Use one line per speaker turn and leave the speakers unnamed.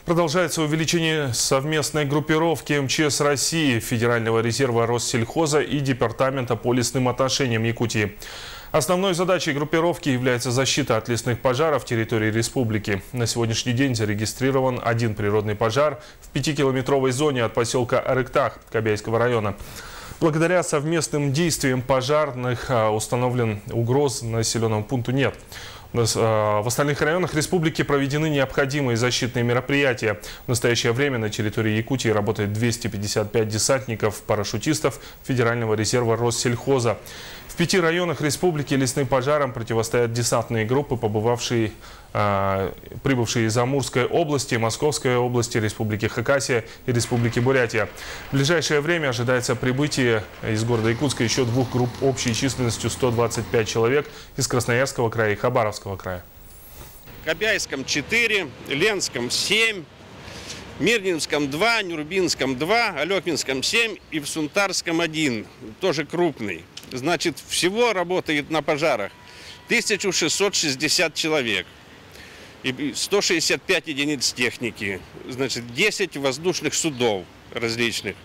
Продолжается увеличение совместной группировки МЧС России, Федерального резерва Россельхоза и Департамента по лесным отношениям Якутии. Основной задачей группировки является защита от лесных пожаров территории республики. На сегодняшний день зарегистрирован один природный пожар в 5-километровой зоне от поселка Арыктах Кобяйского района. Благодаря совместным действиям пожарных установлен угроз населенному пункту нет. В остальных районах республики проведены необходимые защитные мероприятия. В настоящее время на территории Якутии работает 255 десантников, парашютистов Федерального резерва Россельхоза. В 5 районах республики лесным пожарам противостоят десантные группы, прибывшие из Амурской области, Московской области, Республики Хакасия и Республики Бурятия. В ближайшее время ожидается прибытие из города Якутска еще 2 групп общей численностью 125 человек из Красноярского края и Хабаровского края.
В Кобяйском 4, Ленском 7, Мирнинском 2, Нюрбинском 2, Алекминском 7 и в Сунтарском 1, тоже крупный. Значит, всего работает на пожарах 1660 человек и 165 единиц техники, значит, 10 воздушных судов различных.